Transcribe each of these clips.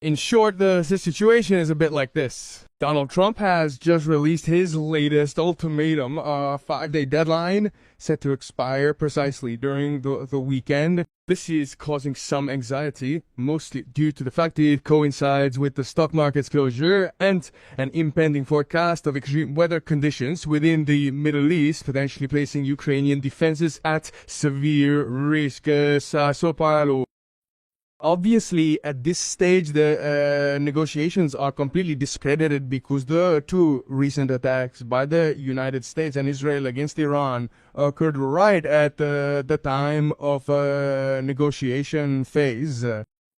In short, the situation is a bit like this. Donald Trump has just released his latest ultimatum, a 5-day deadline set to expire precisely during the weekend. This is causing some anxiety, mostly due to the fact that it coincides with the stock market's closure and an impending forecast of extreme weather conditions within the Middle East, potentially placing Ukrainian defenses at severe risk. Obviously, at this stage, the negotiations are completely discredited because the two recent attacks by the United States and Israel against Iran occurred right at the time of negotiation phase.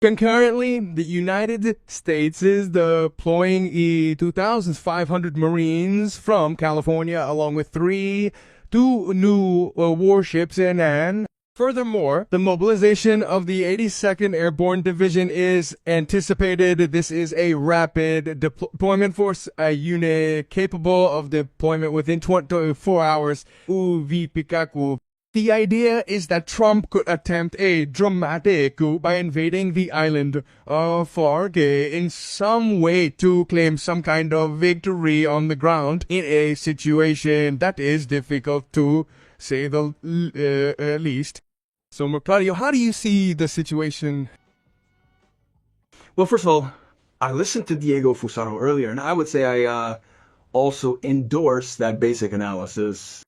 Concurrently, the United States is deploying 2,500 Marines from California, along with two new warships in. Furthermore, the mobilization of the 82nd Airborne Division is anticipated. This is a rapid deployment force, a unit capable of deployment within 24 hours. The idea is that Trump could attempt a dramatic coup by invading the island of Farge in some way to claim some kind of victory on the ground in a situation that is difficult to say the least. So, Mercadio, how do you see the situation? Well, first of all, I listened to Diego Fusaro earlier, and I would say I also endorse that basic analysis.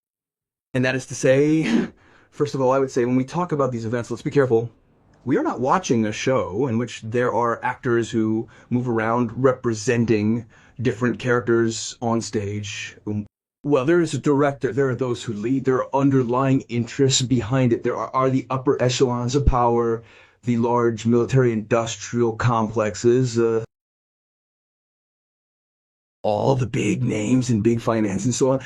And that is to say, first of all, I would say when we talk about these events, let's be careful. We are not watching a show in which there are actors who move around representing different characters on stage. Well, there is a director, there are those who lead, there are underlying interests behind it. There are the upper echelons of power, the large military-industrial complexes, all the big names and big finance and so on.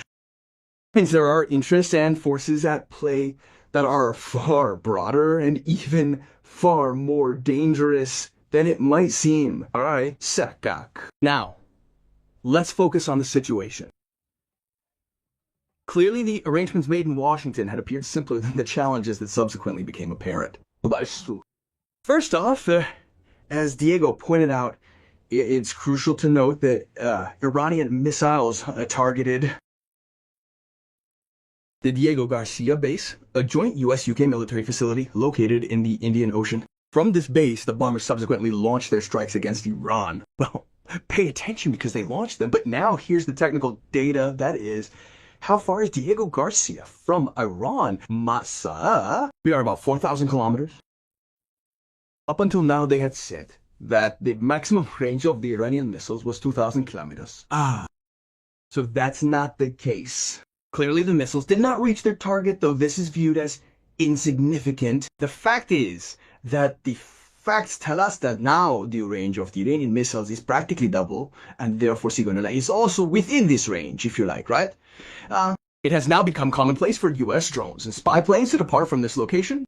Means there are interests and forces at play that are far broader and even far more dangerous than it might seem. All right, Sekak. Now, let's focus on the situation. Clearly, the arrangements made in Washington had appeared simpler than the challenges that subsequently became apparent. First off, as Diego pointed out, it's crucial to note that Iranian missiles targeted the Diego Garcia base, a joint US-UK military facility located in the Indian Ocean. From this base, the bombers subsequently launched their strikes against Iran. Well, pay attention because they launched them, but now here's the technical data, that is, how far is Diego Garcia from Iran? Masa? We are about 4,000 kilometers. Up until now, they had said that the maximum range of the Iranian missiles was 2,000 kilometers. So that's not the case. Clearly, the missiles did not reach their target, though this is viewed as insignificant. The fact is that the facts tell us that now the range of the Iranian missiles is practically double, and therefore Sigonella is also within this range, if you like, right? It has now become commonplace for US drones and spy planes to depart from this location.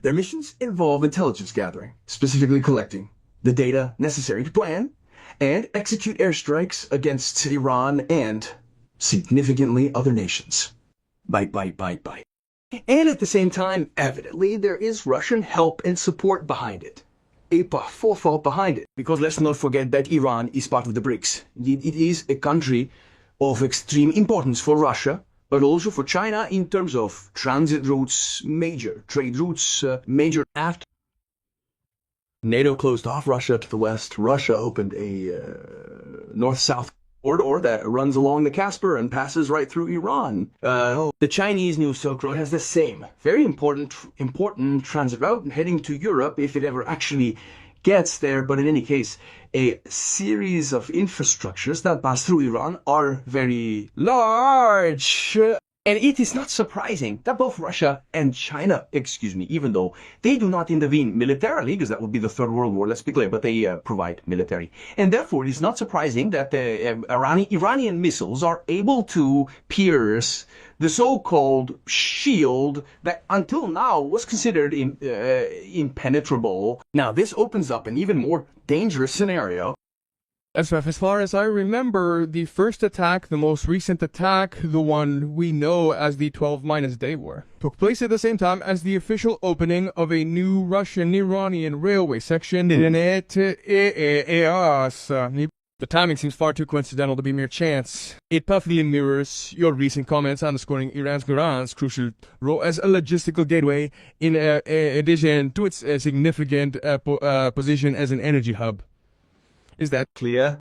Their missions involve intelligence gathering, specifically collecting the data necessary to plan and execute airstrikes against Iran and, significantly, other nations. Bye. And at the same time, evidently, there is Russian help and support behind it. Full fault behind it. Because let's not forget that Iran is part of the BRICS. Indeed, it is a country of extreme importance for Russia, but also for China in terms of transit routes, major trade routes, major aft. NATO closed off Russia to the west. Russia opened a north-south corridor that runs along the Caspian and passes right through Iran. The Chinese New Silk Road has the same very important transit route heading to Europe if it ever actually gets there. But in any case, a series of infrastructures that pass through Iran are very large. And it is not surprising that both Russia and China, even though they do not intervene militarily, because that would be the Third World War, let's be clear, but they provide military. And therefore, it is not surprising that the Iranian missiles are able to pierce the so-called shield that until now was considered impenetrable. Now, this opens up an even more dangerous scenario. As far as I remember, the first attack, the most recent attack, the one we know as the 12-Day War, took place at the same time as the official opening of a new Russian-Iranian railway section in EAS. The timing seems far too coincidental to be mere chance. It perfectly mirrors your recent comments underscoring Iran's crucial role as a logistical gateway in addition to its significant position as an energy hub. Is that clear?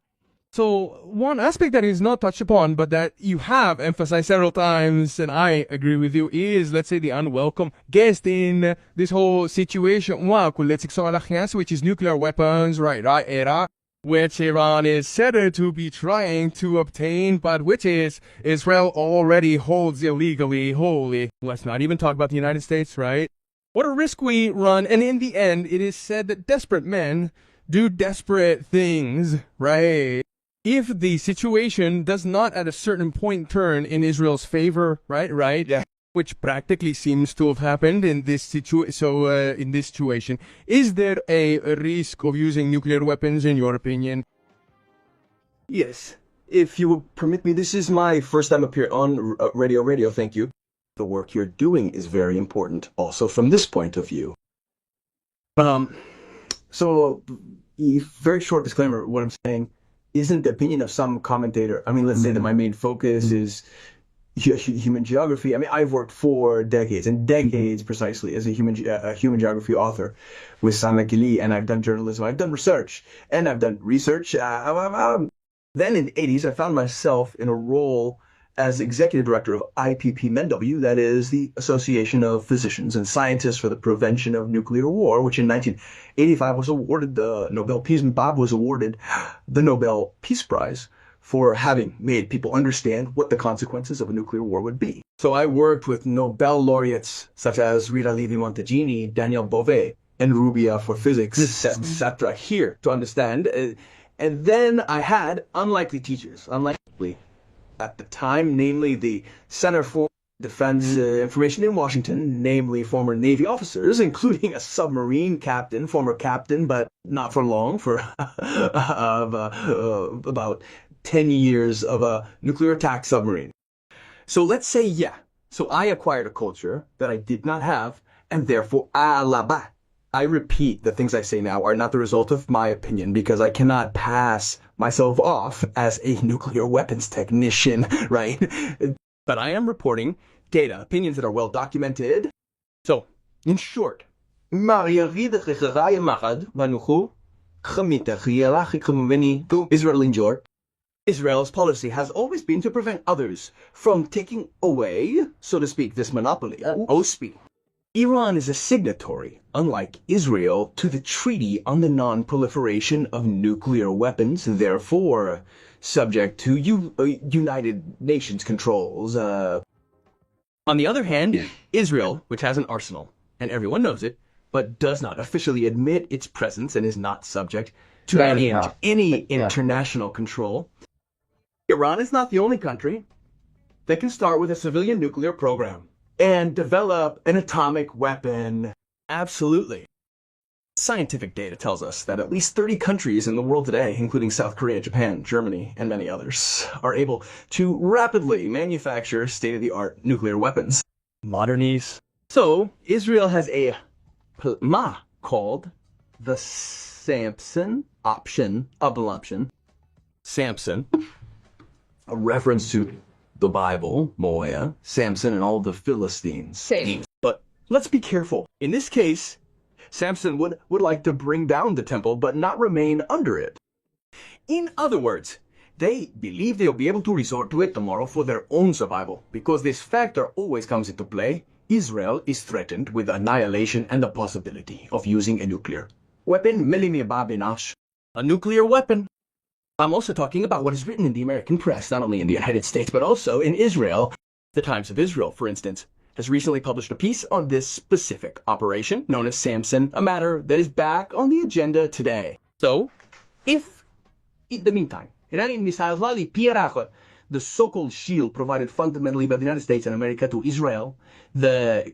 So, one aspect that is not touched upon, but that you have emphasized several times, and I agree with you, is, let's say, the unwelcome guest in this whole situation, which is nuclear weapons, right, which Iran is said to be trying to obtain, but which Israel already holds illegally, wholly. Let's not even talk about the United States, right? What a risk we run, and in the end, it is said that desperate men do desperate things, right? If the situation does not at a certain point turn in Israel's favor, right, yeah, which practically seems to have happened in this situation, is there a risk of using nuclear weapons in your opinion? Yes. If you will permit me, this is my first time appearing on radio, thank you. The work you're doing is very important, also from this point of view. So, a very short disclaimer, what I'm saying isn't the opinion of some commentator. I mean, let's say that my main focus is human geography. I mean, I've worked for decades and decades precisely as a human geography author with Sana Gili, and I've done journalism, I've done research, and I've done research. Then in the 80s, I found myself in a role as executive director of IPPMenW, that is the Association of Physicians and Scientists for the Prevention of Nuclear War, which in 1985 was awarded the Nobel Peace. Bob was awarded the Nobel Peace Prize for having made people understand what the consequences of a nuclear war would be. So I worked with Nobel laureates such as Rita Levi-Montalcini, Daniel Beauvais, and Rubia for physics, etc. here to understand. And then I had unlikely teachers, at the time, namely the Center for Defense Information in Washington, namely former Navy officers, including a submarine captain, former captain, but not for long, for about 10 years of a nuclear attack submarine. So let's say, yeah. So I acquired a culture that I did not have, and therefore, I repeat, the things I say now are not the result of my opinion, because I cannot pass myself off as a nuclear weapons technician, right? But I am reporting data, opinions that are well documented. So, in short, Israel's policy has always been to prevent others from taking away, so to speak, this monopoly. Iran is a signatory, unlike Israel, to the Treaty on the Non-Proliferation of Nuclear Weapons, therefore subject to United Nations controls. On the other hand, Israel, which has an arsenal, and everyone knows it, but does not officially admit its presence and is not subject to any international control. Iran is not the only country that can start with a civilian nuclear program and develop an atomic weapon. Absolutely. Scientific data tells us that at least 30 countries in the world today, including South Korea, Japan, Germany, and many others, are able to rapidly manufacture state-of-the-art nuclear weapons. Modernies. So, Israel has a plan called the Samson option, Samson, a reference to the Bible, Moya, Samson, and all the Philistines. Same. But let's be careful. In this case, Samson would like to bring down the temple, but not remain under it. In other words, they believe they'll be able to resort to it tomorrow for their own survival. Because this factor always comes into play, Israel is threatened with annihilation and the possibility of using a nuclear weapon. A nuclear weapon. I'm also talking about what is written in the American press, not only in the United States, but also in Israel. The Times of Israel, for instance, has recently published a piece on this specific operation, known as Samson, a matter that is back on the agenda today. So, if, in the meantime, Iranian missiles likely the so-called shield provided fundamentally by the United States and America to Israel, the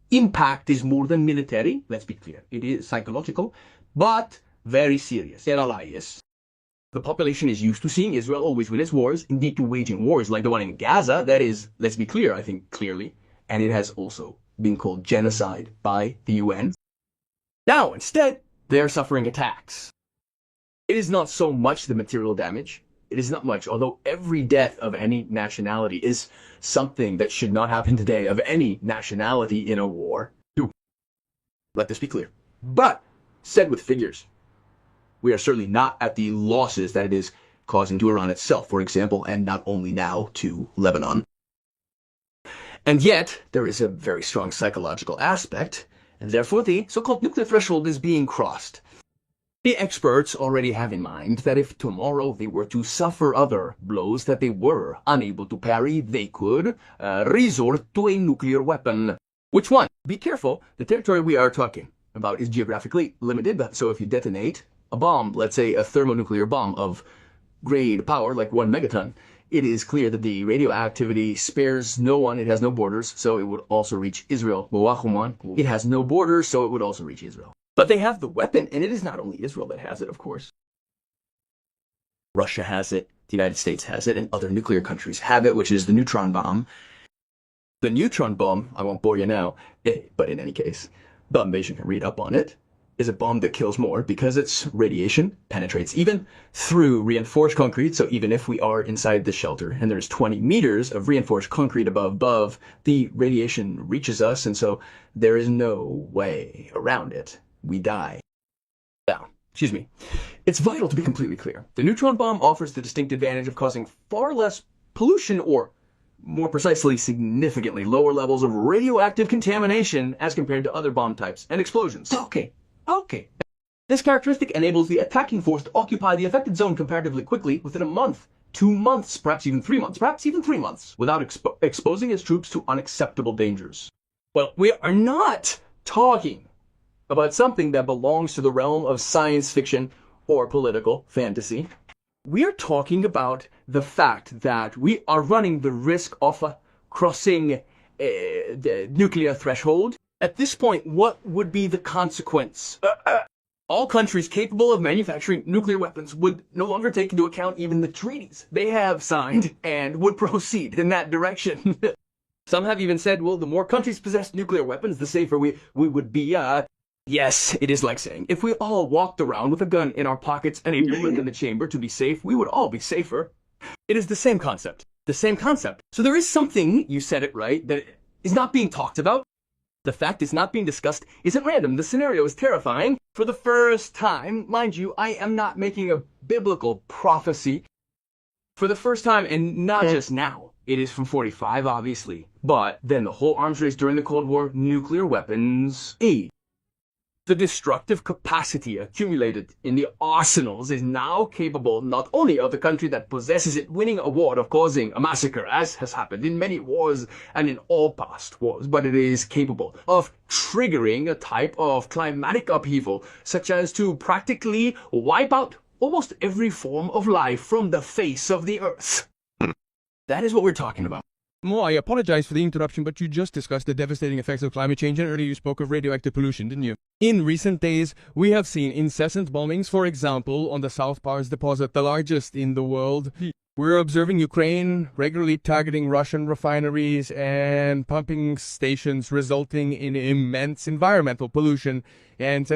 impact is more than military, let's be clear. It is psychological, but very serious. The population is used to seeing Israel always win its wars, indeed to waging wars like the one in Gaza. That is, let's be clear, I think clearly. And it has also been called genocide by the UN. Now, instead, they are suffering attacks. It is not so much the material damage. It is not much, although every death of any nationality is something that should not happen today, of any nationality in a war. Let this be clear. But, said with figures, we are certainly not at the losses that it is causing to Iran itself, for example, and not only now to Lebanon. And yet, there is a very strong psychological aspect, and therefore the so-called nuclear threshold is being crossed. The experts already have in mind that if tomorrow they were to suffer other blows that they were unable to parry, they could resort to a nuclear weapon. Which one? Be careful, the territory we are talking about is geographically limited, so if you detonate a bomb, let's say a thermonuclear bomb of grade power, like 1 megaton, it is clear that the radioactivity spares no one, it has no borders, so it would also reach Israel. It has no borders, so it would also reach Israel. But they have the weapon, and it is not only Israel that has it, of course. Russia has it, the United States has it, and other nuclear countries have it, which is the neutron bomb. The neutron bomb, I won't bore you now, but in any case, the invasion can read up on it, is a bomb that kills more because its radiation penetrates even through reinforced concrete. So even if we are inside the shelter and there's 20 meters of reinforced concrete above, the radiation reaches us, and so there is no way around it. We die. Now, excuse me. It's vital to be completely clear. The neutron bomb offers the distinct advantage of causing far less pollution, or more precisely, significantly lower levels of radioactive contamination as compared to other bomb types and explosions. Okay. This characteristic enables the attacking force to occupy the affected zone comparatively quickly, within a month, 2 months, perhaps even 3 months, without exposing its troops to unacceptable dangers. Well, we are not talking about something that belongs to the realm of science fiction or political fantasy. We are talking about the fact that we are running the risk of crossing the nuclear threshold. At this point, what would be the consequence? All countries capable of manufacturing nuclear weapons would no longer take into account even the treaties they have signed and would proceed in that direction. Some have even said, well, the more countries possess nuclear weapons, the safer we would be. Yes, it is like saying, if we all walked around with a gun in our pockets and a bullet in the chamber to be safe, we would all be safer. It is the same concept. The same concept. So there is something, you said it right, that is not being talked about. The fact is not being discussed isn't random. The scenario is terrifying. For the first time, mind you, I am not making a biblical prophecy. For the first time, and not just now. It is from 45, obviously. But then the whole arms race during the Cold War, nuclear weapons, the destructive capacity accumulated in the arsenals is now capable not only of the country that possesses it winning a war of causing a massacre, as has happened in many wars and in all past wars, but it is capable of triggering a type of climatic upheaval, such as to practically wipe out almost every form of life from the face of the earth. That is what we're talking about. Mo, I apologize for the interruption, but you just discussed the devastating effects of climate change, and earlier you spoke of radioactive pollution, didn't you? In recent days, we have seen incessant bombings, for example, on the South Pars deposit, the largest in the world. We're observing Ukraine regularly targeting Russian refineries and pumping stations, resulting in immense environmental pollution. And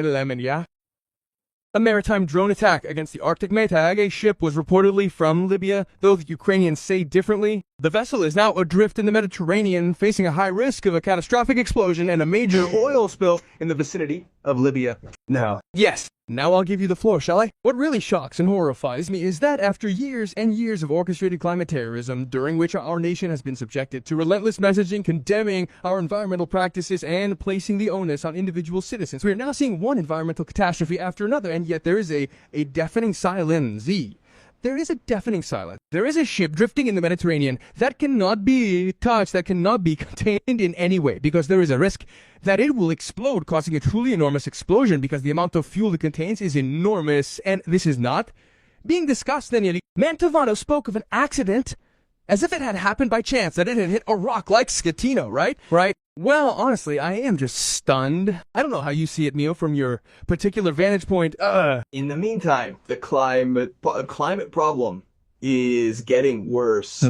a maritime drone attack against the Arctic Maytag. A ship was reportedly from Libya, though the Ukrainians say differently. The vessel is now adrift in the Mediterranean, facing a high risk of a catastrophic explosion and a major oil spill in the vicinity of Libya. Now I'll give you the floor, shall I? What really shocks and horrifies me is that after years and years of orchestrated climate terrorism, during which our nation has been subjected to relentless messaging condemning our environmental practices and placing the onus on individual citizens, we are now seeing one environmental catastrophe after another, and yet there is a deafening silence. There is a deafening silence. There is a ship drifting in the Mediterranean that cannot be touched, that cannot be contained in any way, because there is a risk that it will explode, causing a truly enormous explosion, because the amount of fuel it contains is enormous, and this is not being discussed annually. Mantovano spoke of an accident as if it had happened by chance, that it had hit a rock like Scatino, right? Well, honestly, I am just stunned. I don't know how you see it, Neil, from your particular vantage point. In the meantime, the climate problem is getting worse.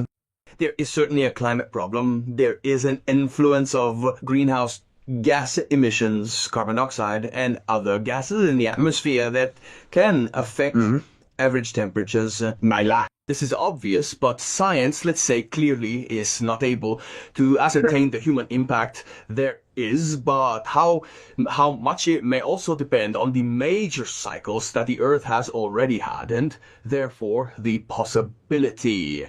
There is certainly a climate problem. There is an influence of greenhouse gas emissions, carbon dioxide, and other gases in the atmosphere that can affect average temperatures. This is obvious, but science, let's say clearly, is not able to ascertain the human impact there is, but how much it may also depend on the major cycles that the Earth has already had, and therefore the possibility